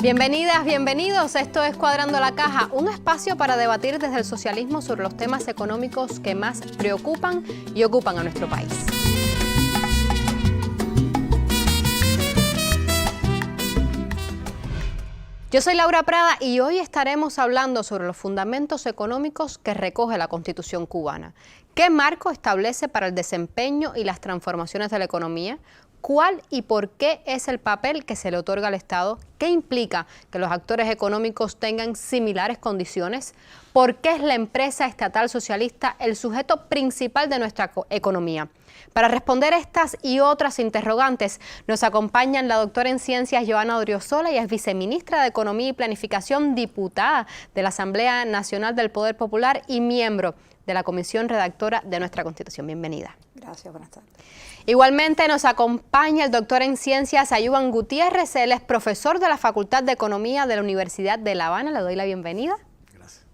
Bienvenidas, bienvenidos. Esto es Cuadrando la Caja, un espacio para debatir desde el socialismo sobre los temas económicos que más preocupan y ocupan a nuestro país. Yo soy Laura Prada y hoy estaremos hablando sobre los fundamentos económicos que recoge la Constitución cubana. ¿Qué marco establece para el desempeño y las transformaciones de la economía? ¿Cuál y por qué es el papel que se le otorga al Estado? ¿Qué implica que los actores económicos tengan similares condiciones? ¿Por qué es la empresa estatal socialista el sujeto principal de nuestra economía? Para responder estas y otras interrogantes, nos acompañan la doctora en Ciencias Joana Odriozola, ella es viceministra de Economía y Planificación, diputada de la Asamblea Nacional del Poder Popular y miembro de la Comisión Redactora de nuestra Constitución. Bienvenida. Gracias, buenas tardes. Igualmente nos acompaña el doctor en Ciencias Ayuban Gutiérrez, él es profesor de la Facultad de Economía de la Universidad de La Habana, le doy la bienvenida. Gracias.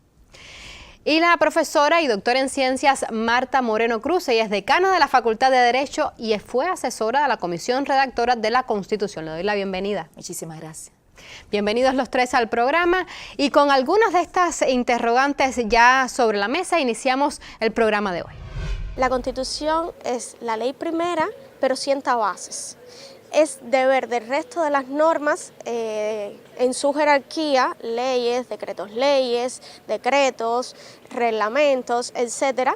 Y la profesora y doctora en Ciencias Marta Moreno Cruz, ella es decana de la Facultad de Derecho y fue asesora de la Comisión Redactora de la Constitución, le doy la bienvenida. Muchísimas gracias. Bienvenidos los tres al programa y con algunas de estas interrogantes ya sobre la mesa iniciamos el programa de hoy. La Constitución es la ley primera, pero sienta bases. Es deber del resto de las normas en su jerarquía, leyes, decretos leyes, decretos, reglamentos, etcétera,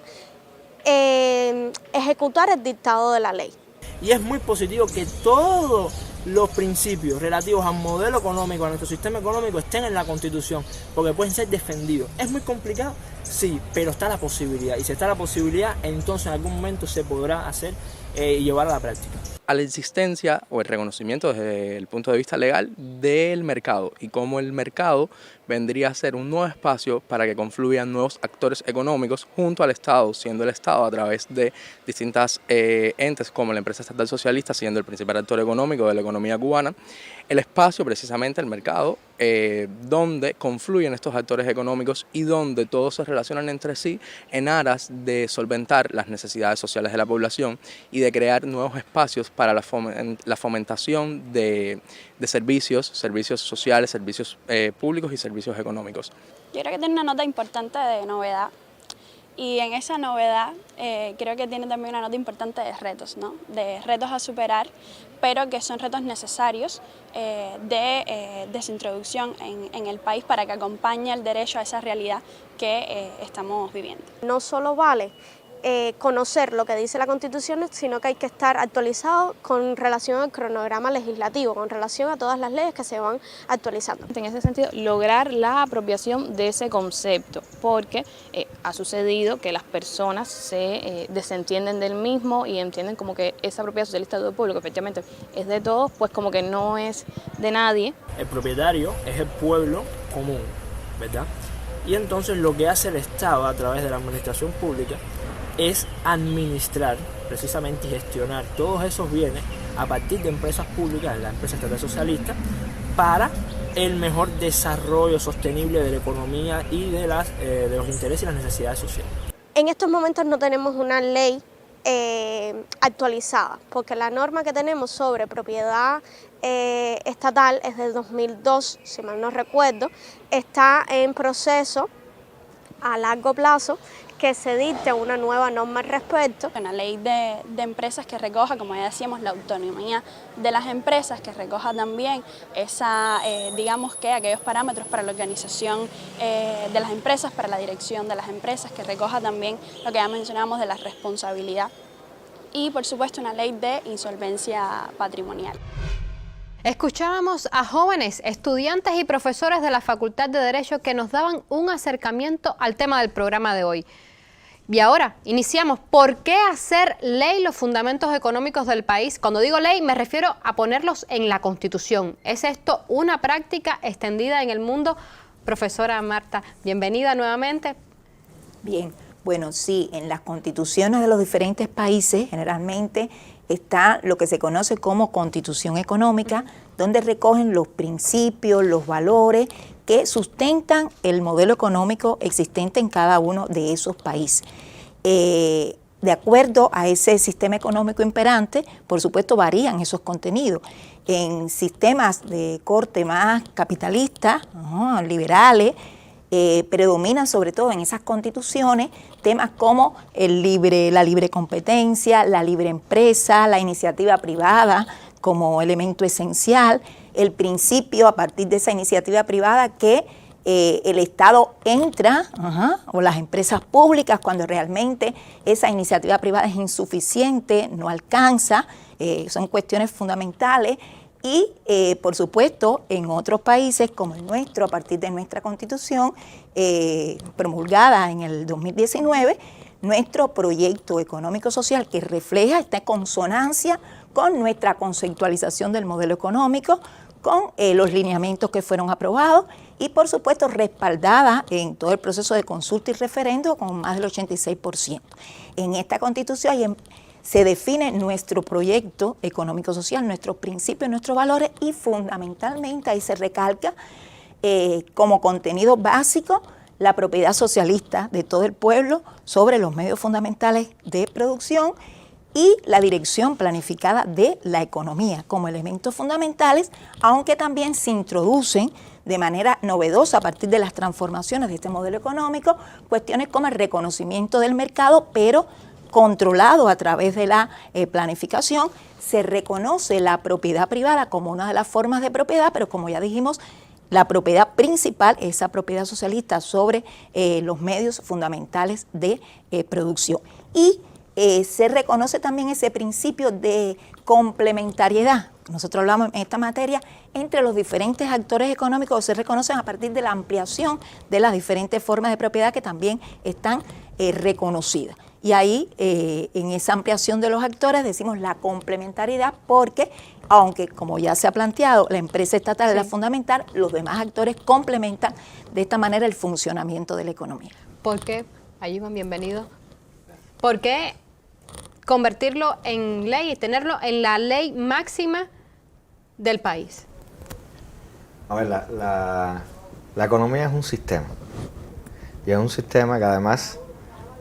ejecutar el dictado de la ley. Y es muy positivo que todos los principios relativos al modelo económico, a nuestro sistema económico, estén en la Constitución, porque pueden ser defendidos. ¿Es muy complicado? Sí, pero está la posibilidad. Y si está la posibilidad, entonces en algún momento se podrá hacer y llevar a la práctica. A la existencia o el reconocimiento desde el punto de vista legal del mercado y cómo el mercado vendría a ser un nuevo espacio para que confluyan nuevos actores económicos junto al Estado, siendo el Estado a través de distintas entes como la empresa estatal socialista, siendo el principal actor económico de la economía cubana, el espacio precisamente el mercado donde confluyen estos actores económicos y donde todos se relacionan entre sí en aras de solventar las necesidades sociales de la población y de crear nuevos espacios para la fomentación de servicios sociales, servicios públicos y servicios económicos. Yo creo que tiene una nota importante de novedad y en esa novedad creo que tiene también una nota importante de retos, ¿no? De retos a superar, pero que son retos necesarios de desintroducción en el país para que acompañe el derecho a esa realidad que estamos viviendo. No solo vale conocer lo que dice la Constitución, sino que hay que estar actualizado con relación al cronograma legislativo, con relación a todas las leyes que se van actualizando. En ese sentido, lograr la apropiación de ese concepto, porque ha sucedido que las personas se desentienden del mismo y entienden como que esa propiedad socialista de todo público, efectivamente es de todos, pues como que no es de nadie. El propietario es el pueblo común, ¿verdad? Y entonces lo que hace el Estado a través de la administración pública es administrar, precisamente gestionar todos esos bienes a partir de empresas públicas, la empresa estatal socialista, para el mejor desarrollo sostenible de la economía y de los intereses y las necesidades sociales. En estos momentos no tenemos una ley actualizada, porque la norma que tenemos sobre propiedad estatal es del 2002, si mal no recuerdo, está en proceso a largo plazo que se dicte una nueva norma al respecto. Una ley de empresas que recoja, como ya decíamos, la autonomía de las empresas, que recoja también esa, digamos que aquellos parámetros para la organización de las empresas, para la dirección de las empresas, que recoja también lo que ya mencionábamos de la responsabilidad y, por supuesto, una ley de insolvencia patrimonial. Escuchábamos a jóvenes, estudiantes y profesores de la Facultad de Derecho que nos daban un acercamiento al tema del programa de hoy. Y ahora iniciamos. ¿Por qué hacer ley los fundamentos económicos del país? Cuando digo ley me refiero a ponerlos en la Constitución. ¿Es esto una práctica extendida en el mundo? Profesora Marta, bienvenida nuevamente. Bien, bueno, sí, en las constituciones de los diferentes países generalmente está lo que se conoce como Constitución Económica, donde recogen los principios, los valores que sustentan el modelo económico existente en cada uno de esos países. De acuerdo a ese sistema económico imperante, por supuesto varían esos contenidos. En sistemas de corte más capitalista, liberales, predominan sobre todo en esas constituciones temas como la libre competencia, la libre empresa, la iniciativa privada como elemento esencial, el principio a partir de esa iniciativa privada que el Estado entra, o las empresas públicas, cuando realmente esa iniciativa privada es insuficiente, no alcanza, son cuestiones fundamentales. Y, por supuesto, en otros países como el nuestro, a partir de nuestra Constitución, promulgada en el 2019, nuestro proyecto económico-social que refleja esta consonancia con nuestra conceptualización del modelo económico, con los lineamientos que fueron aprobados y, por supuesto, respaldada en todo el proceso de consulta y referendo con más del 86%. En esta Constitución se define nuestro proyecto económico-social, nuestros principios, nuestros valores y fundamentalmente ahí se recalca como contenido básico la propiedad socialista de todo el pueblo sobre los medios fundamentales de producción y la dirección planificada de la economía como elementos fundamentales, aunque también se introducen de manera novedosa a partir de las transformaciones de este modelo económico, cuestiones como el reconocimiento del mercado, pero controlado a través de la planificación. Se reconoce la propiedad privada como una de las formas de propiedad, pero como ya dijimos, la propiedad principal es esa propiedad socialista sobre los medios fundamentales de producción. Y se reconoce también ese principio de complementariedad. Nosotros hablamos en esta materia entre los diferentes actores económicos que se reconocen a partir de la ampliación de las diferentes formas de propiedad que también están reconocidas. Y ahí, en esa ampliación de los actores, decimos la complementariedad porque, aunque como ya se ha planteado, la empresa estatal es la fundamental, los demás actores complementan de esta manera el funcionamiento de la economía. ¿Por qué? Ayuban, bienvenido. ¿Por qué convertirlo en ley y tenerlo en la ley máxima del país? A ver, la economía es un sistema. Y es un sistema que además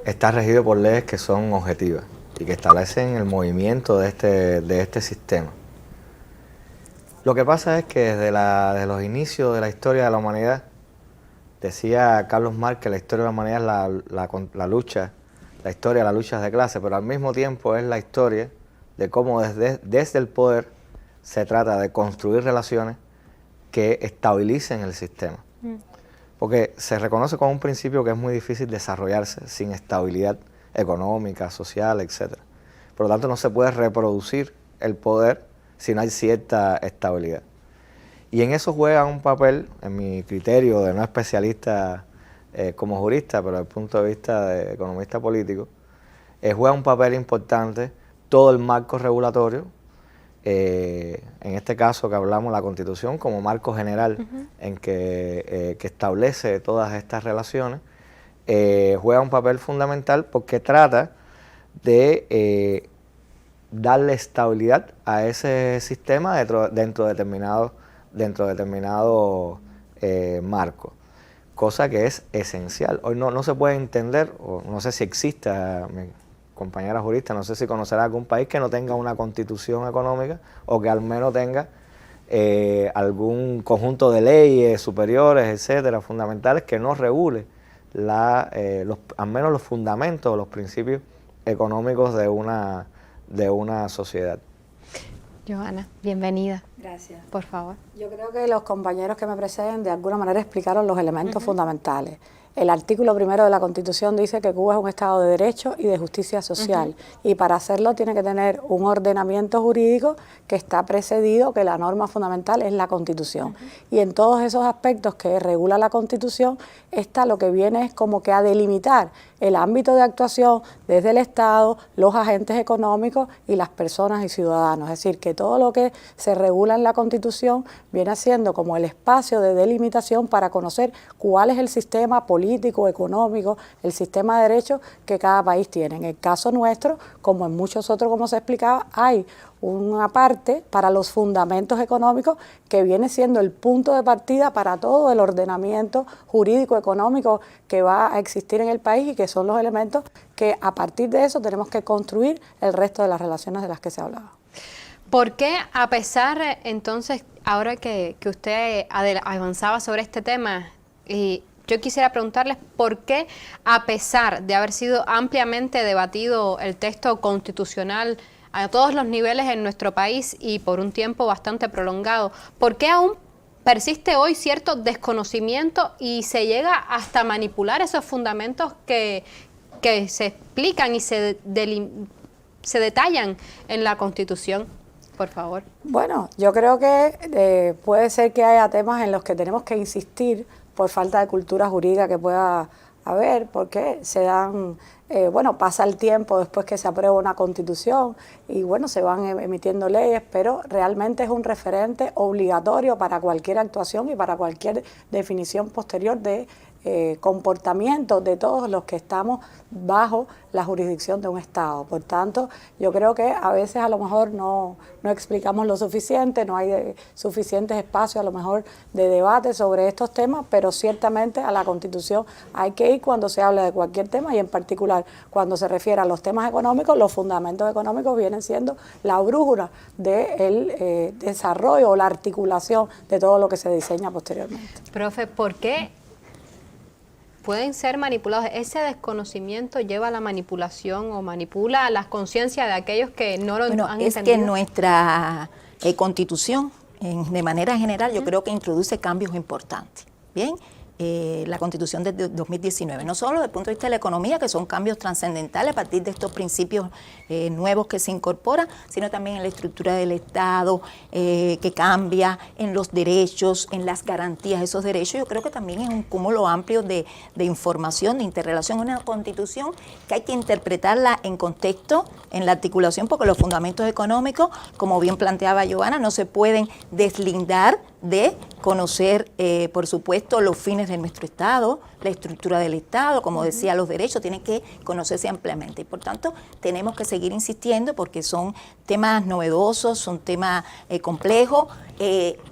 está regido por leyes que son objetivas y que establecen el movimiento de este sistema. Lo que pasa es que desde los inicios de la historia de la humanidad, decía Carlos Marx que la historia de la humanidad es la lucha, la historia de las luchas de clase, pero al mismo tiempo es la historia de cómo desde el poder se trata de construir relaciones que estabilicen el sistema. Porque se reconoce como un principio que es muy difícil desarrollarse sin estabilidad económica, social, etc. Por lo tanto, no se puede reproducir el poder si no hay cierta estabilidad. Y en eso juega un papel, en mi criterio de no especialista como jurista, pero desde el punto de vista de economista político, juega un papel importante todo el marco regulatorio, en este caso que hablamos la Constitución como marco general en que establece todas estas relaciones, juega un papel fundamental porque trata de darle estabilidad a ese sistema dentro de determinado marco, cosa que es esencial. Hoy no se puede entender, o no sé si existe, mi compañera jurista, no sé si conocerá algún país que no tenga una constitución económica o que al menos tenga algún conjunto de leyes superiores, etcétera, fundamentales, que no regule al menos los fundamentos o los principios económicos de una sociedad. Johanna, bienvenida. Gracias. Por favor. Yo creo que los compañeros que me preceden de alguna manera explicaron los elementos fundamentales. El artículo 1 de la Constitución dice que Cuba es un Estado de Derecho y de justicia social, y para hacerlo tiene que tener un ordenamiento jurídico que está precedido, que la norma fundamental es la Constitución. Y en todos esos aspectos que regula la Constitución, esta lo que viene es como que a delimitar el ámbito de actuación desde el Estado, los agentes económicos y las personas y ciudadanos. Es decir, que todo lo que se regula en la Constitución viene siendo como el espacio de delimitación para conocer cuál es el sistema político, económico, el sistema de derechos que cada país tiene. En el caso nuestro, como en muchos otros, como se explicaba, hay una parte para los fundamentos económicos que viene siendo el punto de partida para todo el ordenamiento jurídico económico que va a existir en el país y que son los elementos que a partir de eso tenemos que construir el resto de las relaciones de las que se hablaba. ¿Por qué, a pesar, entonces, ahora que usted avanzaba sobre este tema, y yo quisiera preguntarles por qué, a pesar de haber sido ampliamente debatido el texto constitucional a todos los niveles en nuestro país y por un tiempo bastante prolongado, ¿por qué aún persiste hoy cierto desconocimiento y se llega hasta manipular esos fundamentos que se explican y se detallan en la Constitución? Por favor. Bueno, yo creo que puede ser que haya temas en los que tenemos que insistir por falta de cultura jurídica que pueda haber, porque se dan, pasa el tiempo después que se aprueba una Constitución y bueno, se van emitiendo leyes, pero realmente es un referente obligatorio para cualquier actuación y para cualquier definición posterior de comportamiento de todos los que estamos bajo la jurisdicción de un Estado. Por tanto, yo creo que a veces a lo mejor no explicamos lo suficiente, no hay suficientes espacios a lo mejor de debate sobre estos temas, pero ciertamente a la Constitución hay que ir cuando se habla de cualquier tema y en particular cuando se refiere a los temas económicos, los fundamentos económicos vienen siendo la brújula del desarrollo o la articulación de todo lo que se diseña posteriormente. Profe, ¿por qué pueden ser manipulados? ¿Ese desconocimiento lleva a la manipulación o manipula las conciencias de aquellos que no lo han entendido? Es que nuestra Constitución, de manera general, yo creo que introduce cambios importantes. Bien, la Constitución de 2019, no solo desde el punto de vista de la economía, que son cambios trascendentales a partir de estos principios nuevos que se incorporan, sino también en la estructura del Estado, que cambia, en los derechos, en las garantías de esos derechos. Yo creo que también es un cúmulo amplio de información, de interrelación, una Constitución que hay que interpretarla en contexto, en la articulación, porque los fundamentos económicos, como bien planteaba Giovanna, no se pueden deslindar de conocer, por supuesto, los fines de nuestro Estado, la estructura del Estado, como decía, los derechos tienen que conocerse ampliamente. Y por tanto, tenemos que seguir insistiendo porque son temas novedosos, son temas complejos,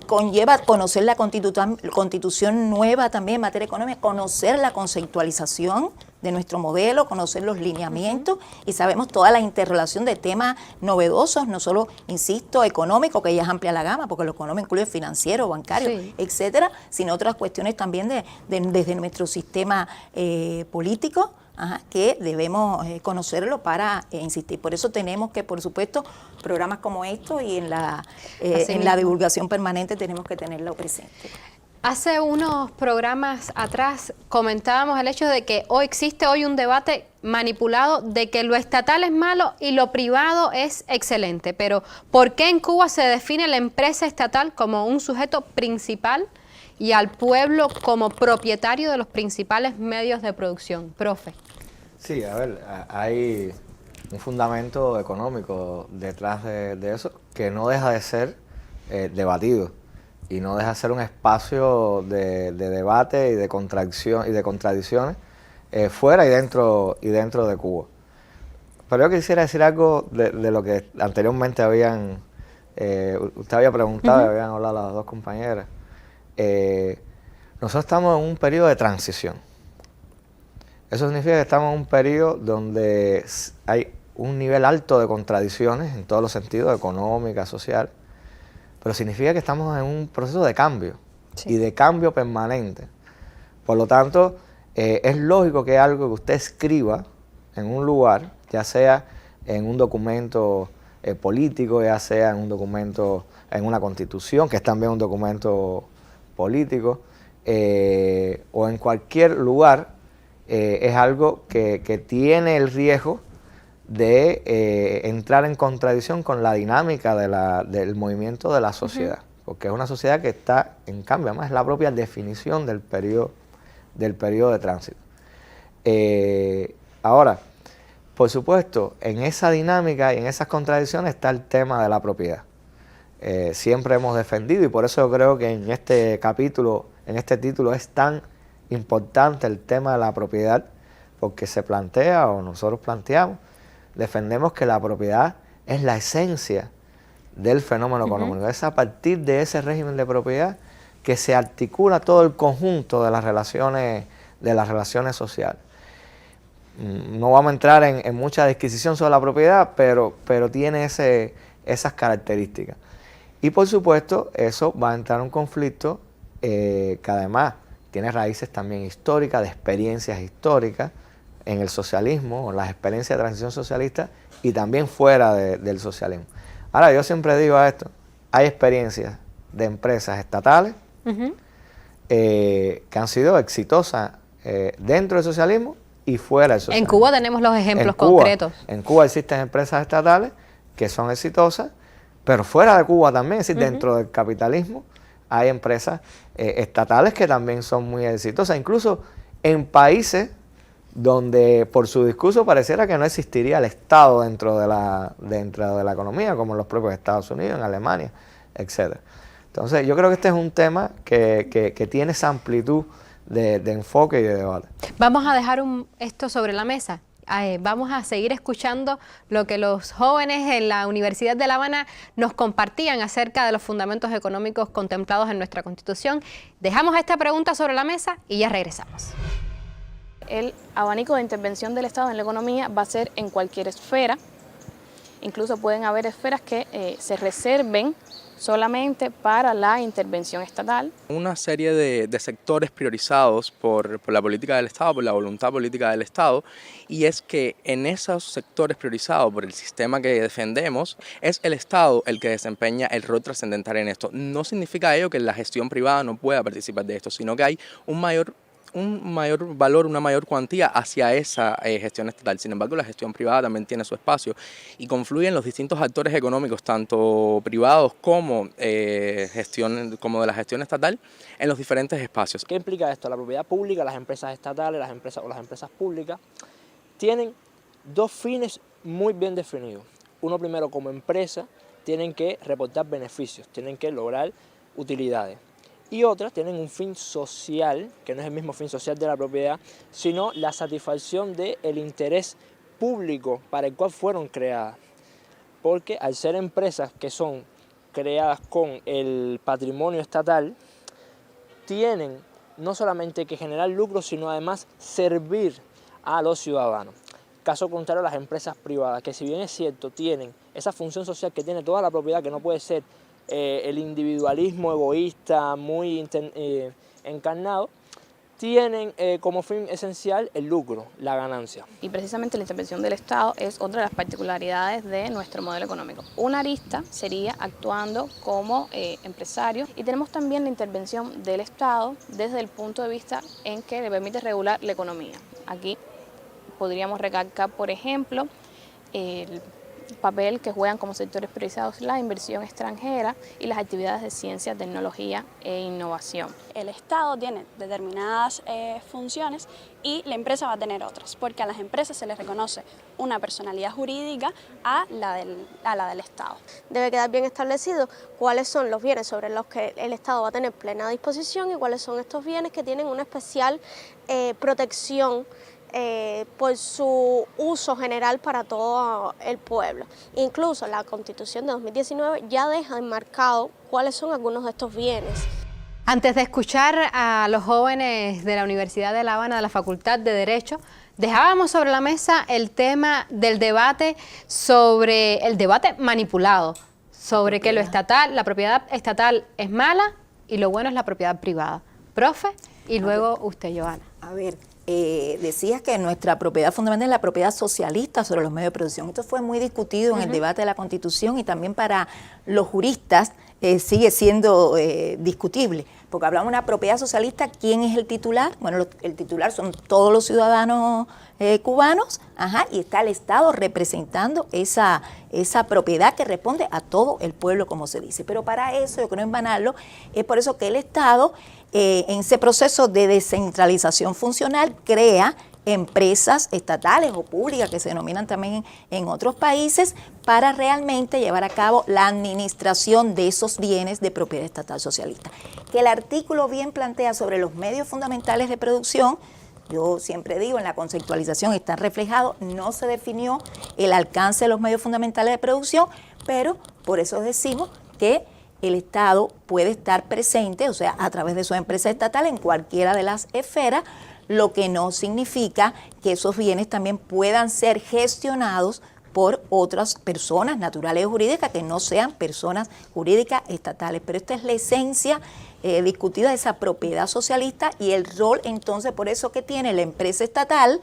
conlleva conocer la Constitución nueva también en materia económica, conocer la conceptualización de nuestro modelo, conocer los lineamientos y sabemos toda la interrelación de temas novedosos, no solo, insisto, económico, que ya es amplia la gama, porque lo económico incluye financiero, bancario, etcétera, sino otras cuestiones también desde nuestro sistema político, que debemos conocerlo para insistir. Por eso tenemos que, por supuesto, programas como estos y en la divulgación permanente tenemos que tenerlo presente. Hace unos programas atrás comentábamos el hecho de que existe hoy un debate manipulado de que lo estatal es malo y lo privado es excelente. Pero ¿por qué en Cuba se define la empresa estatal como un sujeto principal y al pueblo como propietario de los principales medios de producción? Profe. Sí, a ver, hay un fundamento económico detrás de eso que no deja de ser debatido. Y no deja de ser un espacio de debate y de contradicción y de contradicciones fuera y dentro de Cuba. Pero yo quisiera decir algo de lo que anteriormente usted había preguntado y habían hablado las dos compañeras. Nosotros estamos en un periodo de transición. Eso significa que estamos en un periodo donde hay un nivel alto de contradicciones en todos los sentidos, económica, social. Pero significa que estamos en un proceso de cambio y de cambio permanente. Por lo tanto, es lógico que algo que usted escriba en un lugar, ya sea en un documento político, ya sea en un documento, en una constitución, que es también un documento político, o en cualquier lugar, es algo que tiene el riesgo de entrar en contradicción con la dinámica del movimiento de la sociedad, porque es una sociedad que está en cambio, además es la propia definición del periodo de tránsito. Ahora, por supuesto, en esa dinámica y en esas contradicciones está el tema de la propiedad. Siempre hemos defendido, y por eso yo creo que en este capítulo, en este título, es tan importante el tema de la propiedad, porque se plantea, o nosotros planteamos, defendemos que la propiedad es la esencia del fenómeno económico. Es a partir de ese régimen de propiedad que se articula todo el conjunto de las relaciones sociales. No vamos a entrar en mucha disquisición sobre la propiedad, pero tiene esas características. Y por supuesto, eso va a entrar en un conflicto que además tiene raíces también históricas, de experiencias históricas en el socialismo, o las experiencias de transición socialista, y también fuera del socialismo. Ahora, yo siempre digo esto, hay experiencias de empresas estatales que han sido exitosas dentro del socialismo y fuera del socialismo. En Cuba tenemos los ejemplos concretos. En Cuba existen empresas estatales que son exitosas, pero fuera de Cuba también, es decir, dentro del capitalismo hay empresas estatales que también son muy exitosas, incluso en países donde por su discurso pareciera que no existiría el Estado dentro de la economía, como en los propios Estados Unidos, en Alemania, etc. Entonces, yo creo que este es un tema que tiene esa amplitud de enfoque y de debate. Vamos a dejar esto sobre la mesa. Vamos a seguir escuchando lo que los jóvenes en la Universidad de La Habana nos compartían acerca de los fundamentos económicos contemplados en nuestra Constitución. Dejamos esta pregunta sobre la mesa y ya regresamos. El abanico de intervención del Estado en la economía va a ser en cualquier esfera. Incluso pueden haber esferas que se reserven solamente para la intervención estatal. Una serie de sectores priorizados por la política del Estado, por la voluntad política del Estado, y es que en esos sectores priorizados por el sistema que defendemos, es el Estado el que desempeña el rol trascendental en esto. No significa ello que la gestión privada no pueda participar de esto, sino que hay un mayor valor, una mayor cuantía hacia esa gestión estatal. Sin embargo, la gestión privada también tiene su espacio y confluyen los distintos actores económicos, tanto privados como, como de la gestión estatal, en los diferentes espacios. ¿Qué implica esto? La propiedad pública, las empresas estatales, las empresas públicas, tienen dos fines muy bien definidos. Uno primero, como empresa, tienen que reportar beneficios, tienen que lograr utilidades. Y otras tienen un fin social, que no es el mismo fin social de la propiedad, sino la satisfacción del interés público para el cual fueron creadas. Porque al ser empresas que son creadas con el patrimonio estatal, tienen no solamente que generar lucro, sino además servir a los ciudadanos. Caso contrario, las empresas privadas, que si bien es cierto, tienen esa función social que tiene toda la propiedad, que no puede ser el individualismo egoísta muy encarnado, tienen como fin esencial el lucro, la ganancia. Y precisamente la intervención del Estado es otra de las particularidades de nuestro modelo económico. Una arista sería actuando como empresario, y tenemos también la intervención del Estado desde el punto de vista en que le permite regular la economía. Aquí podríamos recalcar, por ejemplo, el papel que juegan como sectores priorizados la inversión extranjera y las actividades de ciencia, tecnología e innovación. El Estado tiene determinadas funciones y la empresa va a tener otras, porque a las empresas se les reconoce una personalidad jurídica a la del Estado. Debe quedar bien establecido cuáles son los bienes sobre los que el Estado va a tener plena disposición y cuáles son estos bienes que tienen una especial protección por su uso general para todo el pueblo. Incluso la Constitución de 2019 ya deja enmarcado cuáles son algunos de estos bienes. Antes de escuchar a los jóvenes de la Universidad de La Habana, de la Facultad de Derecho, dejábamos sobre la mesa el tema del debate sobre el debate manipulado, sobre que lo estatal, la propiedad estatal es mala y lo bueno es la propiedad privada. Profe, y luego usted, Joana. A ver, decías que nuestra propiedad fundamental es la propiedad socialista sobre los medios de producción. Esto fue muy discutido en el debate de la Constitución, y también para los juristas sigue siendo discutible, porque hablamos de una propiedad socialista. ¿Quién es el titular? Bueno, el titular son todos los ciudadanos cubanos, y está el Estado representando esa propiedad que responde a todo el pueblo, como se dice. Pero para eso, yo creo embanarlo, es por eso que el Estado, en ese proceso de descentralización funcional, crea empresas estatales o públicas que se denominan también en otros países para realmente llevar a cabo la administración de esos bienes de propiedad estatal socialista. Que el artículo bien plantea sobre los medios fundamentales de producción. Yo siempre digo, en la conceptualización está reflejado, no se definió el alcance de los medios fundamentales de producción, pero por eso decimos que el Estado puede estar presente, o sea, a través de su empresa estatal en cualquiera de las esferas, lo que no significa que esos bienes también puedan ser gestionados por otras personas naturales o jurídicas que no sean personas jurídicas estatales. Pero esta es la esencia discutida de esa propiedad socialista y el rol entonces por eso que tiene la empresa estatal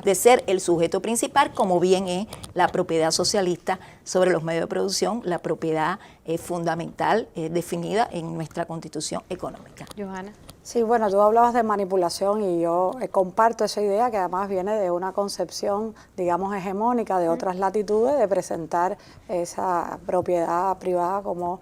de ser el sujeto principal, como bien es la propiedad socialista sobre los medios de producción, la propiedad fundamental definida en nuestra Constitución económica. Johanna. Sí, bueno, tú hablabas de manipulación y yo comparto esa idea que además viene de una concepción, digamos, hegemónica de otras latitudes de presentar esa propiedad privada como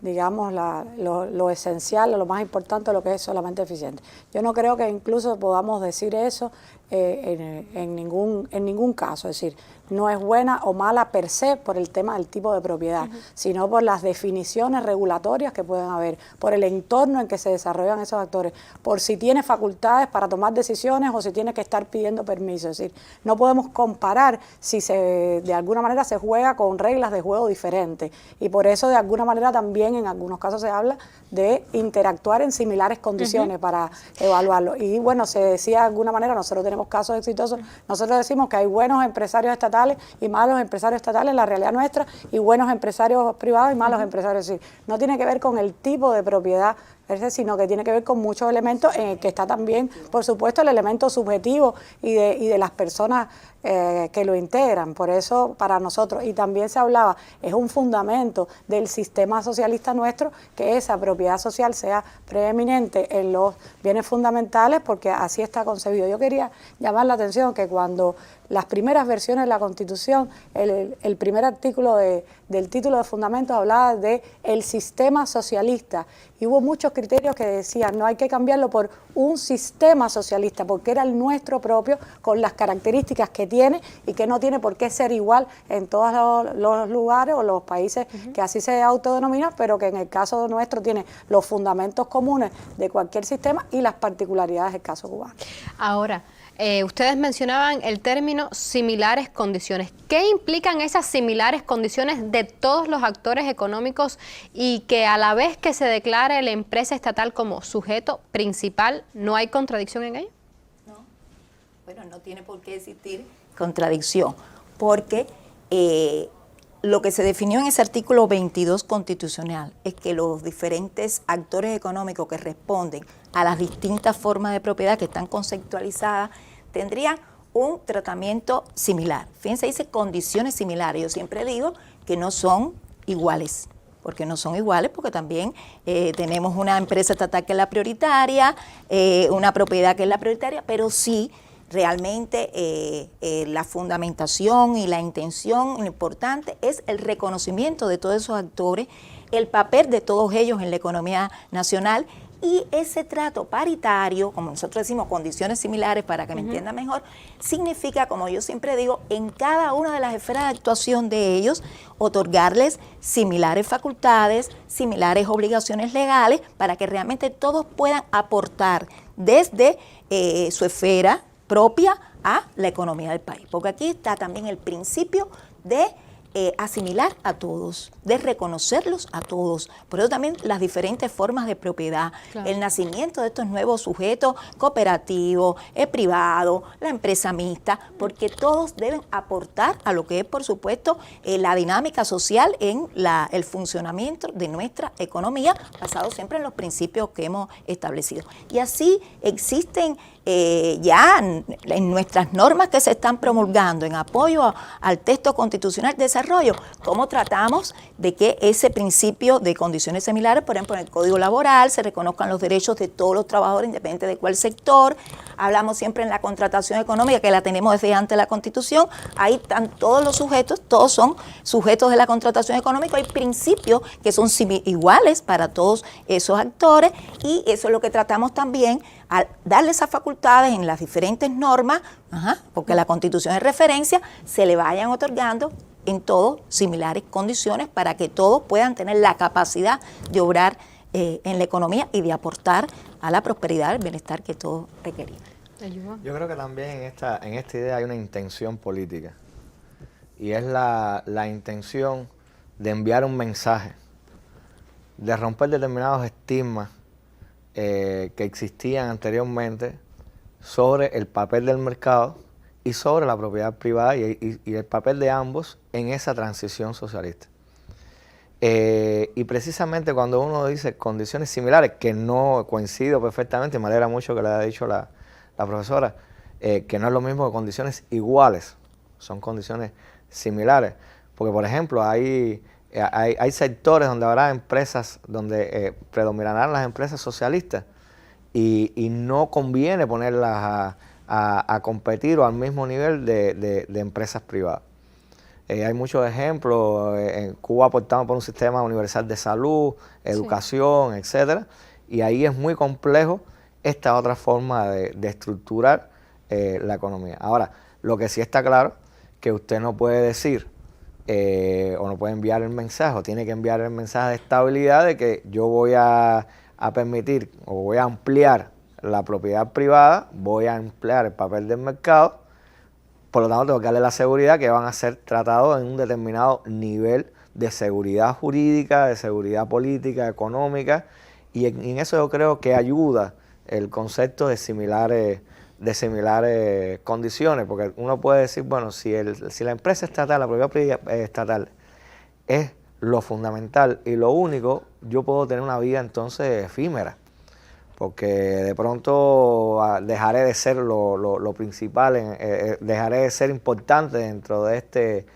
digamos, lo esencial, lo más importante, lo que es solamente eficiente. Yo no creo que incluso podamos decir eso en ningún caso, es decir, no es buena o mala per se por el tema del tipo de propiedad, sino por las definiciones regulatorias que pueden haber, por el entorno en que se desarrollan esos actores, por si tiene facultades para tomar decisiones o si tiene que estar pidiendo permiso. Es decir, no podemos comparar si de alguna manera se juega con reglas de juego diferentes y por eso de alguna manera también en algunos casos se habla de interactuar en similares condiciones para evaluarlo. Y bueno, se decía de alguna manera, nosotros tenemos casos exitosos, nosotros decimos que hay buenos empresarios estatales y malos empresarios estatales en la realidad nuestra y buenos empresarios privados y malos empresarios. Es decir, no tiene que ver con el tipo de propiedad, sino que tiene que ver con muchos elementos en el que está también, por supuesto, el elemento subjetivo y de las personas que lo integran. Por eso, para nosotros, y también se hablaba, es un fundamento del sistema socialista nuestro que esa propiedad social sea preeminente en los bienes fundamentales, porque así está concebido. Yo quería llamar la atención que cuando las primeras versiones de la Constitución, el primer artículo del título de fundamentos hablaba de el sistema socialista, y hubo muchos criterios que decían no hay que cambiarlo por un sistema socialista, porque era el nuestro propio, con las características que tiene y que no tiene por qué ser igual en todos los lugares o los países que así se autodenominan, pero que en el caso nuestro tiene los fundamentos comunes de cualquier sistema y las particularidades del caso cubano. Ahora, ustedes mencionaban el término similares condiciones. ¿Qué implican esas similares condiciones de todos los actores económicos y que a la vez que se declare la empresa estatal como sujeto principal, no hay contradicción en ello? No, bueno, no tiene por qué existir contradicción, porque lo que se definió en ese artículo 22 constitucional es que los diferentes actores económicos que responden a las distintas formas de propiedad que están conceptualizadas tendrían un tratamiento similar. Fíjense, dice condiciones similares. Yo siempre digo que no son iguales, porque no son iguales, porque también tenemos una empresa estatal que es la prioritaria, una propiedad que es la prioritaria, pero sí realmente la fundamentación y la intención importante es el reconocimiento de todos esos actores, el papel de todos ellos en la economía nacional y ese trato paritario, como nosotros decimos, condiciones similares para que me entiendan mejor, significa, como yo siempre digo, en cada una de las esferas de actuación de ellos, otorgarles similares facultades, similares obligaciones legales, para que realmente todos puedan aportar desde su esfera propia a la economía del país. Porque aquí está también el principio de asimilar a todos, de reconocerlos a todos. Por eso también las diferentes formas de propiedad, claro, el nacimiento de estos nuevos sujetos cooperativos, privado, la empresa mixta, porque todos deben aportar a lo que es, por supuesto, la dinámica social en el funcionamiento de nuestra economía, basado siempre en los principios que hemos establecido. Y así existen ya en nuestras normas que se están promulgando en apoyo al texto constitucional de desarrollo, cómo tratamos de que ese principio de condiciones similares, por ejemplo, en el Código Laboral, se reconozcan los derechos de todos los trabajadores, independientemente de cuál sector. Hablamos siempre en la contratación económica, que la tenemos desde antes de la Constitución. Ahí están todos los sujetos, todos son sujetos de la contratación económica. Hay principios que son iguales para todos esos actores y eso es lo que tratamos también al darle esas facultades en las diferentes normas, porque la Constitución es referencia, se le vayan otorgando en todos similares condiciones para que todos puedan tener la capacidad de obrar en la economía y de aportar a la prosperidad, el bienestar que todos requerimos. Yo creo que también en esta idea hay una intención política, y es la intención de enviar un mensaje, de romper determinados estigmas que existían anteriormente sobre el papel del mercado y sobre la propiedad privada y el papel de ambos en esa transición socialista. Y precisamente cuando uno dice condiciones similares, que no coincido perfectamente, me alegra mucho que le haya dicho la profesora, que no es lo mismo que condiciones iguales, son condiciones similares. Porque, por ejemplo, hay sectores donde habrá empresas, donde predominarán las empresas socialistas y no conviene ponerlas a competir o al mismo nivel de empresas privadas. Hay muchos ejemplos. En Cuba aportamos por un sistema universal de salud, educación, etcétera, y ahí es muy complejo esta otra forma de estructurar la economía. Ahora, lo que sí está claro, que usted no puede decir o no puede enviar el mensaje, o tiene que enviar el mensaje de estabilidad de que yo voy a permitir o voy a ampliar la propiedad privada, voy a ampliar el papel del mercado, por lo tanto tengo que darle la seguridad que van a ser tratados en un determinado nivel de seguridad jurídica, de seguridad política, económica, y en eso yo creo que ayuda el concepto de similares condiciones, porque uno puede decir, bueno, si la empresa estatal, la propiedad estatal es lo fundamental y lo único, yo puedo tener una vida entonces efímera, porque de pronto dejaré de ser lo principal, dejaré de ser importante dentro de este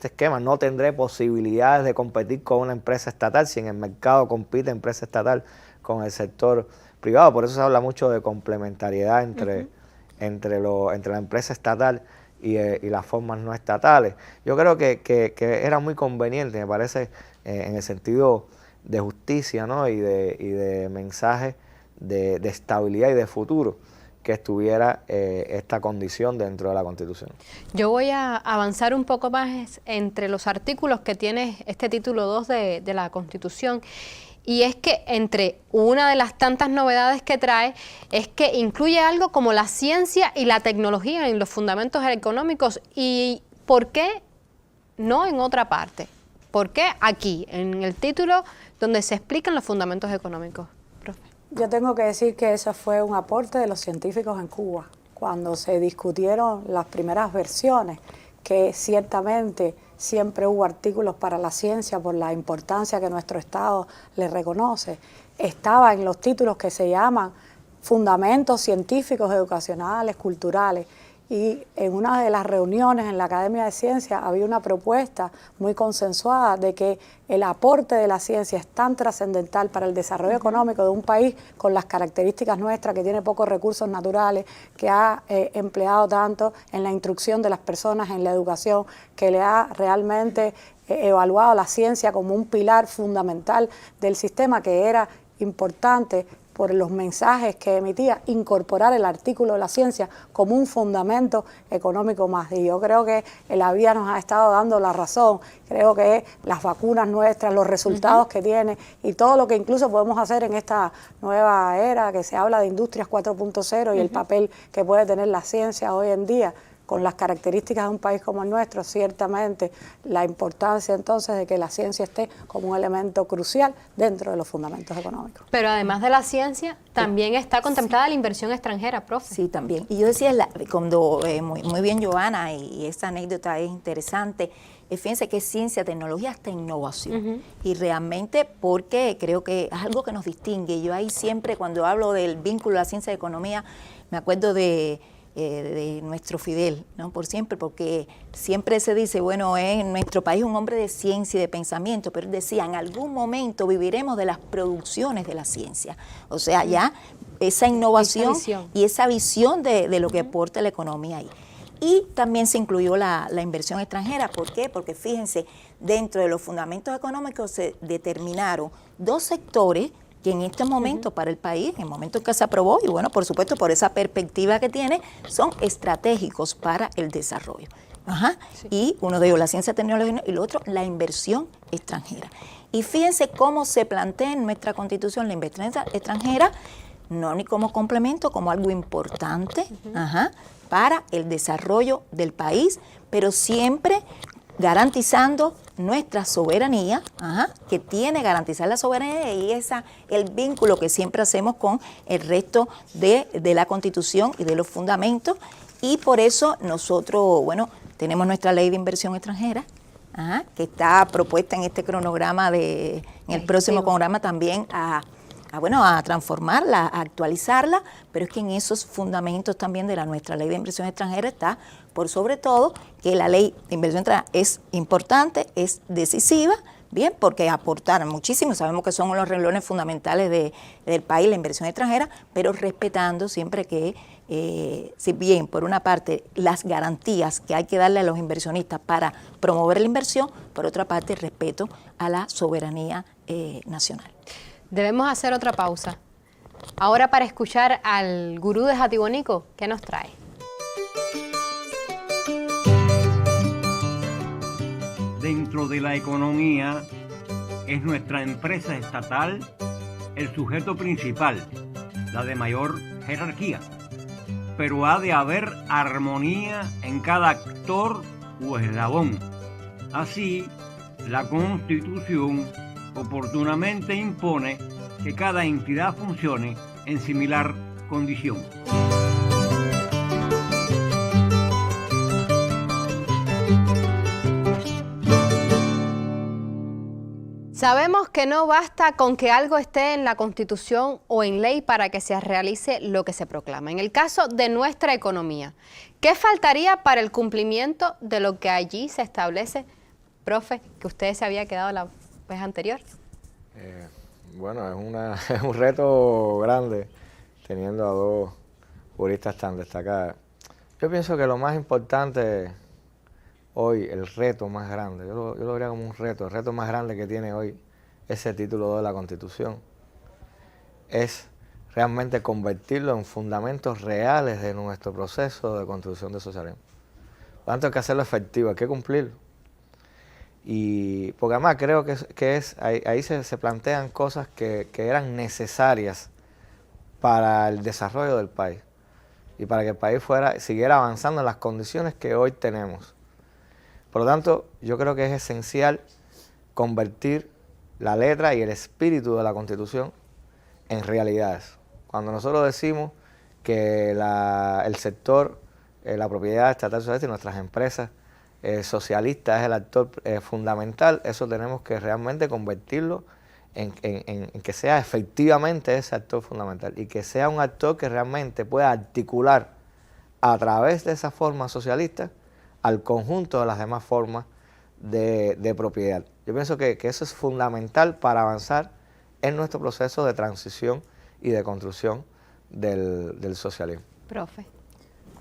esquema, no tendré posibilidades de competir con una empresa estatal si en el mercado compite empresa estatal con el sector privado. Por eso se habla mucho de complementariedad entre la empresa estatal y las formas no estatales. Yo creo que era muy conveniente, me parece, en el sentido de justicia, ¿no? y de mensaje de estabilidad y de futuro, que estuviera esta condición dentro de la Constitución. Yo voy a avanzar un poco más entre los artículos que tiene este título 2 de la Constitución, y es que entre una de las tantas novedades que trae es que incluye algo como la ciencia y la tecnología en los fundamentos económicos. ¿Y por qué no en otra parte? ¿Por qué aquí, en el título donde se explican los fundamentos económicos? Profe. Yo tengo que decir que ese fue un aporte de los científicos en Cuba, cuando se discutieron las primeras versiones, que ciertamente siempre hubo artículos para la ciencia por la importancia que nuestro Estado le reconoce. Estaba en los títulos que se llaman Fundamentos Científicos, Educacionales, Culturales. Y en una de las reuniones en la Academia de Ciencias había una propuesta muy consensuada de que el aporte de la ciencia es tan trascendental para el desarrollo económico de un país con las características nuestras, que tiene pocos recursos naturales, que ha empleado tanto en la instrucción de las personas, en la educación, que le ha realmente evaluado la ciencia como un pilar fundamental del sistema, que era importante por los mensajes que emitía, incorporar el artículo de la ciencia como un fundamento económico más. Y yo creo que la vida nos ha estado dando la razón. Creo que las vacunas nuestras, los resultados que tiene y todo lo que incluso podemos hacer en esta nueva era que se habla de Industrias 4.0 y el papel que puede tener la ciencia hoy en día, con las características de un país como el nuestro, ciertamente la importancia entonces de que la ciencia esté como un elemento crucial dentro de los fundamentos económicos. Pero además de la ciencia, también está contemplada la inversión extranjera, profe. Sí, también. Y yo decía, cuando muy bien Giovanna, y esa anécdota es interesante, fíjense que es ciencia, tecnología, hasta innovación. Y realmente, porque creo que es algo que nos distingue. Yo ahí siempre, cuando hablo del vínculo de la ciencia y economía, me acuerdo de nuestro Fidel, ¿no? Por siempre, porque siempre se dice, bueno, en nuestro país un hombre de ciencia y de pensamiento, pero él decía, en algún momento viviremos de las producciones de la ciencia. O sea, ya esa innovación y esa visión de lo que aporta la economía ahí. Y también se incluyó la inversión extranjera. ¿Por qué? Porque fíjense, dentro de los fundamentos económicos se determinaron dos sectores que en este momento para el país, en el momento en que se aprobó, y bueno, por supuesto, por esa perspectiva que tiene, son estratégicos para el desarrollo. Sí. Y uno de ellos, la ciencia, tecnología, y el otro, la inversión extranjera. Y fíjense cómo se plantea en nuestra Constitución la inversión extranjera, no ni como complemento, como algo importante para el desarrollo del país, pero siempre garantizando nuestra soberanía, que tiene que garantizar la soberanía, y el vínculo que siempre hacemos con el resto de la Constitución y de los fundamentos. Y por eso nosotros, bueno, tenemos nuestra ley de inversión extranjera, que está propuesta en este cronograma, en el próximo cronograma también a transformarla, a actualizarla, pero es que en esos fundamentos también de nuestra ley de inversión extranjera está, por sobre todo, que la ley de inversión extranjera es importante, es decisiva, bien, porque aportar muchísimo, sabemos que son los renglones fundamentales del país, la inversión extranjera, pero respetando siempre que, si bien por una parte las garantías que hay que darle a los inversionistas para promover la inversión, por otra parte el respeto a la soberanía nacional. Debemos hacer otra pausa. Ahora para escuchar al gurú de Jatibonico, ¿qué nos trae? Dentro de la economía es nuestra empresa estatal el sujeto principal, la de mayor jerarquía. Pero ha de haber armonía en cada actor o eslabón. Así, la Constitución oportunamente impone que cada entidad funcione en similar condición. Sabemos que no basta con que algo esté en la Constitución o en ley para que se realice lo que se proclama. En el caso de nuestra economía, ¿qué faltaría para el cumplimiento de lo que allí se establece? Profe, que usted se había quedado la vez anterior. Bueno, es un reto grande teniendo a dos juristas tan destacadas. Yo pienso que lo más importante hoy, el reto más grande, yo lo vería como un reto, el reto más grande que tiene hoy ese título de la Constitución es realmente convertirlo en fundamentos reales de nuestro proceso de construcción de socialismo. Por lo tanto, hay que hacerlo efectivo, hay que cumplirlo. Y porque además creo que ahí se plantean cosas que eran necesarias para el desarrollo del país y para que el país siguiera avanzando en las condiciones que hoy tenemos. Por lo tanto, yo creo que es esencial convertir la letra y el espíritu de la Constitución en realidades. Cuando nosotros decimos que el sector, la propiedad estatal socialista y nuestras empresas socialistas es el actor fundamental, eso tenemos que realmente convertirlo en que sea efectivamente ese actor fundamental y que sea un actor que realmente pueda articular a través de esa forma socialista al conjunto de las demás formas de propiedad. Yo pienso que eso es fundamental para avanzar en nuestro proceso de transición y de construcción del socialismo. Profe.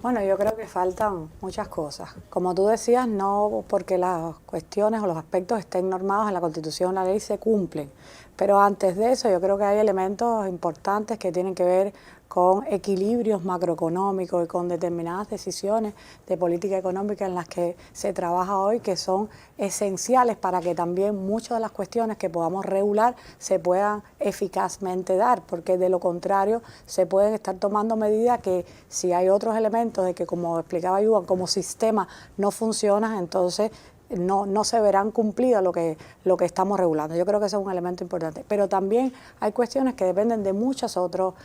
Bueno, yo creo que faltan muchas cosas. Como tú decías, no porque las cuestiones o los aspectos estén normados en la Constitución, la ley se cumplen. Pero antes de eso, yo creo que hay elementos importantes que tienen que ver con equilibrios macroeconómicos y con determinadas decisiones de política económica en las que se trabaja hoy, que son esenciales para que también muchas de las cuestiones que podamos regular se puedan eficazmente dar, porque de lo contrario se pueden estar tomando medidas que si hay otros elementos de que, como explicaba Iván, como sistema no funciona, entonces no se verán cumplidas lo que estamos regulando. Yo creo que ese es un elemento importante. Pero también hay cuestiones que dependen de muchos otros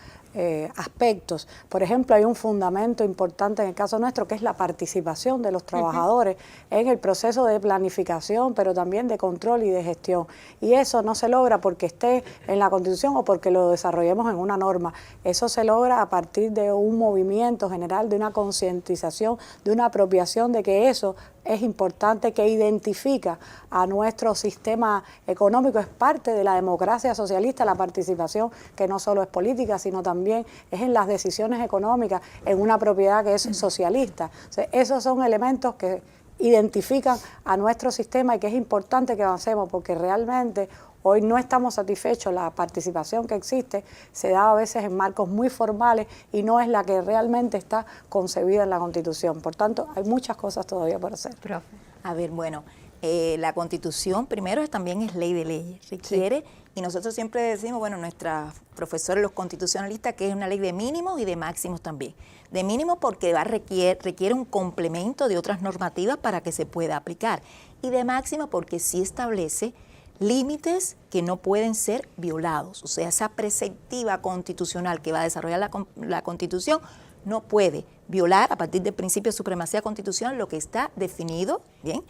aspectos. Por ejemplo, hay un fundamento importante en el caso nuestro que es la participación de los trabajadores en el proceso de planificación, pero también de control y de gestión. Y eso no se logra porque esté en la Constitución o porque lo desarrollemos en una norma. Eso se logra a partir de un movimiento general, de una concientización, de una apropiación de que eso es importante, que identifica a nuestro sistema económico, es parte de la democracia socialista, la participación, que no solo es política, sino también es en las decisiones económicas, en una propiedad que es socialista. O sea, esos son elementos que identifican a nuestro sistema y que es importante que avancemos, porque realmente Hoy no estamos satisfechos, la participación que existe se da a veces en marcos muy formales y no es la que realmente está concebida en la Constitución. Por tanto, hay muchas cosas todavía por hacer. Profe. A ver, bueno, la Constitución primero también es ley de leyes, requiere, y nosotros siempre decimos, bueno, nuestra profesores los constitucionalistas, que es una ley de mínimos y de máximos también. De mínimos porque requiere un complemento de otras normativas para que se pueda aplicar, y de máximos porque sí establece límites que no pueden ser violados. O sea, esa preceptiva constitucional que va a desarrollar la Constitución no puede violar a partir del principio de supremacía constitucional lo que está definido, bien,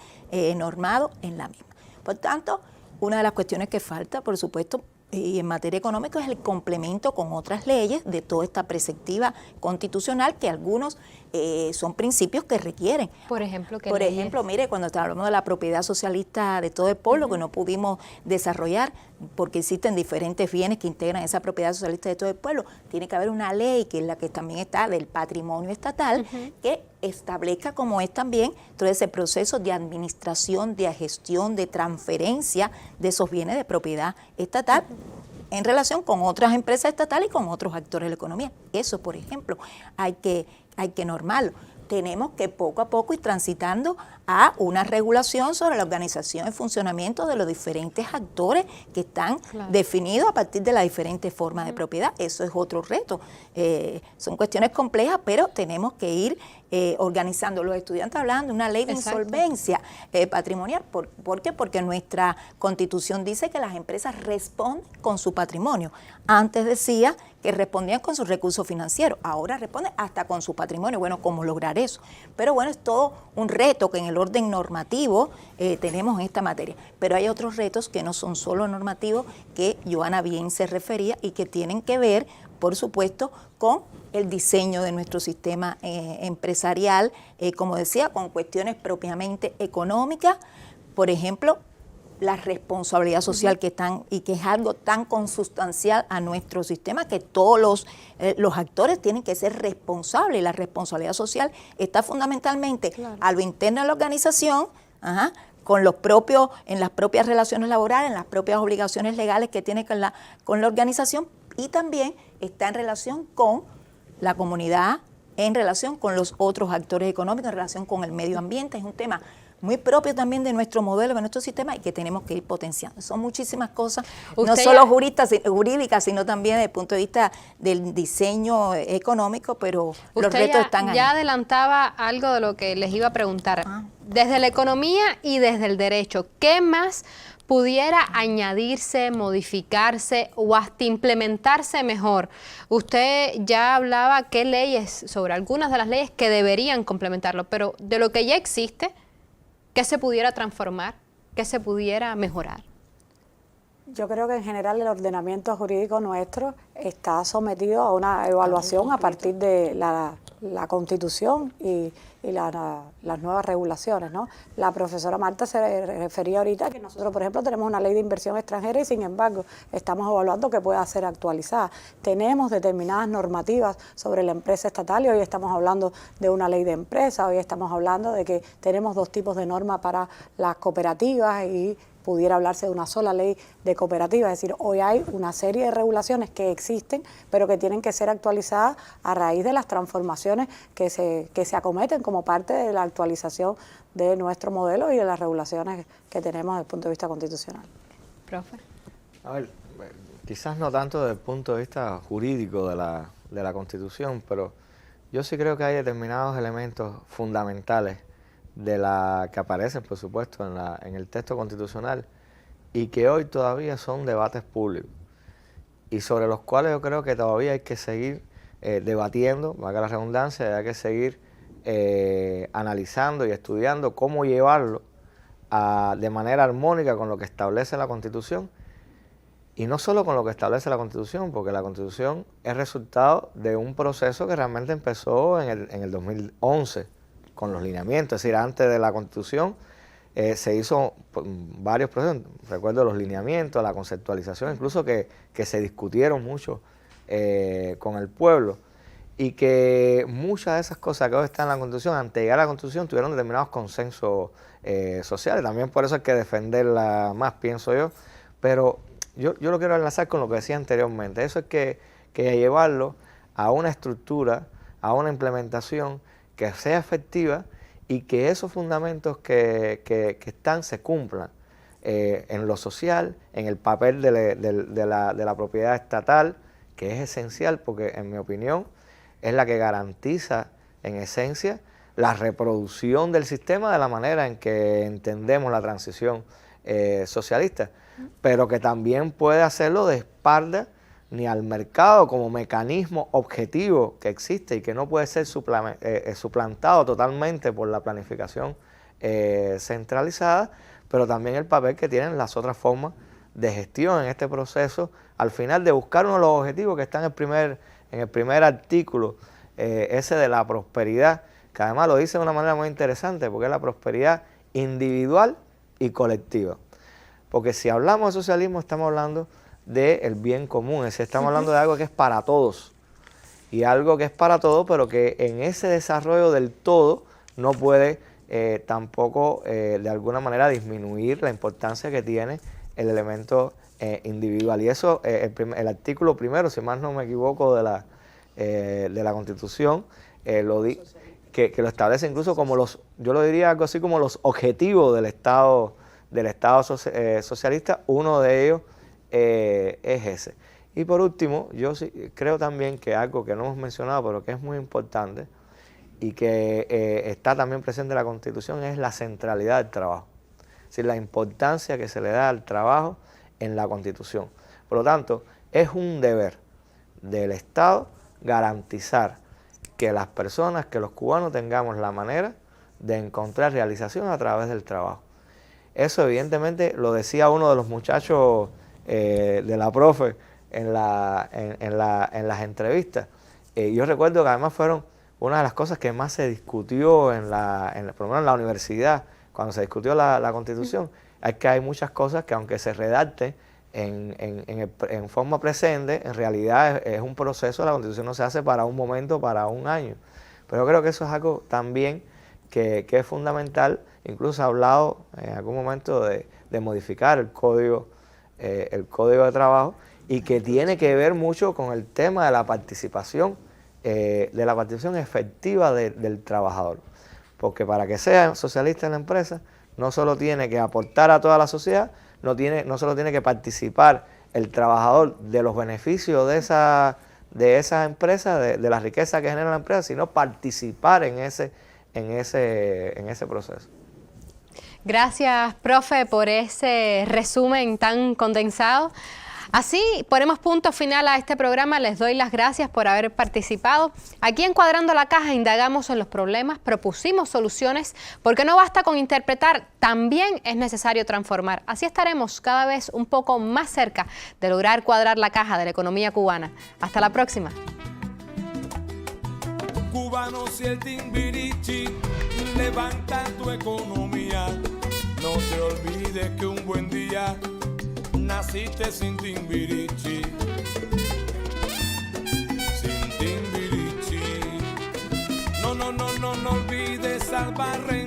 normado en la misma. Por tanto, una de las cuestiones que falta, por supuesto, y en materia económica, es el complemento con otras leyes de toda esta preceptiva constitucional, que algunos son principios que requieren. Por ejemplo, ¿qué Por leyes? ejemplo, mire, cuando hablamos de la propiedad socialista de todo el pueblo, que no pudimos desarrollar porque existen diferentes bienes que integran esa propiedad socialista de todo el pueblo, tiene que haber una ley, que es la que también está del patrimonio estatal, que establezca como es también todo ese proceso de administración, de gestión, de transferencia de esos bienes de propiedad estatal en relación con otras empresas estatales y con otros actores de la economía. Eso, por ejemplo, hay que normarlo. Tenemos que poco a poco ir transitando a una regulación sobre la organización y funcionamiento de los diferentes actores que están definidos a partir de las diferentes formas de propiedad. Eso es otro reto. Son cuestiones complejas, pero tenemos que ir organizando. Los estudiantes hablan de una ley de insolvencia patrimonial. ¿Por qué? Porque nuestra Constitución dice que las empresas responden con su patrimonio. Antes decía que respondían con sus recursos financieros, ahora responden hasta con su patrimonio. Bueno, ¿cómo lograr eso? Pero bueno, es todo un reto que en el orden normativo tenemos en esta materia. Pero hay otros retos que no son solo normativos, que Joana bien se refería y que tienen que ver, por supuesto, con el diseño de nuestro sistema empresarial, como decía, con cuestiones propiamente económicas, por ejemplo, la responsabilidad social que están y que es algo tan consustancial a nuestro sistema, que todos los actores tienen que ser responsables. La responsabilidad social está fundamentalmente a lo interno de la organización, con los propios, en las propias relaciones laborales, en las propias obligaciones legales que tiene con la organización, y también está en relación con la comunidad, en relación con los otros actores económicos, en relación con el medio ambiente. Es un tema muy propio también de nuestro modelo, de nuestro sistema, y que tenemos que ir potenciando. Son muchísimas cosas, no solo jurídicas, sino también desde el punto de vista del diseño económico, pero los retos están ahí. Ya adelantaba algo de lo que les iba a preguntar. Desde la economía y desde el derecho, ¿qué más pudiera añadirse, modificarse o hasta implementarse mejor? Usted ya hablaba qué leyes, sobre algunas de las leyes que deberían complementarlo, pero de lo que ya existe, ¿qué se pudiera transformar? ¿Qué se pudiera mejorar? Yo creo que en general el ordenamiento jurídico nuestro está sometido a una evaluación a partir de la Constitución y las nuevas regulaciones, ¿no? La profesora Marta se refería ahorita que nosotros, por ejemplo, tenemos una ley de inversión extranjera y, sin embargo, estamos evaluando que pueda ser actualizada. Tenemos determinadas normativas sobre la empresa estatal y hoy estamos hablando de una ley de empresa, hoy estamos hablando de que tenemos dos tipos de normas para las cooperativas y pudiera hablarse de una sola ley de cooperativas. Es decir, hoy hay una serie de regulaciones que existen, pero que tienen que ser actualizadas a raíz de las transformaciones que se acometen como parte de la actualización de nuestro modelo y de las regulaciones que tenemos desde el punto de vista constitucional. Profe. A ver, quizás no tanto desde el punto de vista jurídico de la Constitución, pero yo sí creo que hay determinados elementos fundamentales que aparecen, por supuesto, en el texto constitucional y que hoy todavía son debates públicos y sobre los cuales yo creo que todavía hay que seguir debatiendo, valga la redundancia, hay que seguir analizando y estudiando cómo llevarlo de manera armónica con lo que establece la Constitución, y no solo con lo que establece la Constitución, porque la Constitución es resultado de un proceso que realmente empezó en el 2011, con los lineamientos. Es decir, antes de la Constitución se hizo varios procesos, recuerdo los lineamientos, la conceptualización, incluso que se discutieron mucho con el pueblo, y que muchas de esas cosas que hoy están en la Constitución, antes de llegar a la Constitución, tuvieron determinados consensos sociales. También por eso hay que defenderla más, pienso yo, Pero yo lo quiero enlazar con lo que decía anteriormente. Eso es que llevarlo a una estructura, a una implementación que sea efectiva y que esos fundamentos que están se cumplan en lo social, en el papel de la propiedad estatal, que es esencial porque, en mi opinión, es la que garantiza, en esencia, la reproducción del sistema de la manera en que entendemos la transición socialista, pero que también puede hacerlo de espalda ni al mercado como mecanismo objetivo que existe y que no puede ser suplantado totalmente por la planificación centralizada, pero también el papel que tienen las otras formas de gestión en este proceso, al final de buscar uno de los objetivos que está en el primer artículo, ese de la prosperidad, que además lo dice de una manera muy interesante, porque es la prosperidad individual y colectiva. Porque si hablamos de socialismo, estamos hablando del bien común, es decir, estamos hablando de algo que es para todos, y algo que es para todos, pero que en ese desarrollo del todo no puede tampoco de alguna manera disminuir la importancia que tiene el elemento individual. Y eso, el artículo primero, si más no me equivoco, de la Constitución, que lo establece incluso como yo lo diría algo así como los objetivos del Estado socialista. Uno de ellos es ese. Y por último, yo sí creo también que algo que no hemos mencionado, pero que es muy importante y que está también presente en la Constitución, es la centralidad del trabajo. Es decir, la importancia que se le da al trabajo en la Constitución. Por lo tanto, es un deber del Estado garantizar que las personas, que los cubanos tengamos la manera de encontrar realización a través del trabajo. Eso evidentemente lo decía uno de los muchachos de la profe en las entrevistas. Yo recuerdo que además fueron una de las cosas que más se discutió por lo menos en la universidad, cuando se discutió la Constitución, es que hay muchas cosas que, aunque se redacten en forma presente, en realidad es un proceso. La Constitución no se hace para un momento, para un año. Pero creo que eso es algo también que es fundamental. Incluso se ha hablado en algún momento de modificar el código de trabajo, y que tiene que ver mucho con el tema de la participación efectiva del trabajador. Porque para que sea socialista en la empresa, no solo tiene que aportar a toda la sociedad, no solo tiene que participar el trabajador de los beneficios de esa empresa, de la riqueza que genera la empresa, sino participar en ese proceso. Gracias, profe, por ese resumen tan condensado. Así ponemos punto final a este programa. Les doy las gracias por haber participado. Aquí en Cuadrando la Caja indagamos en los problemas, propusimos soluciones, porque no basta con interpretar, también es necesario transformar. Así estaremos cada vez un poco más cerca de lograr cuadrar la caja de la economía cubana. Hasta la próxima. Cubanos y el Timbirichi, levanta tu economía. No te olvides que un buen día naciste sin Timbirichi. Sin Timbirichi. No olvides al barrio.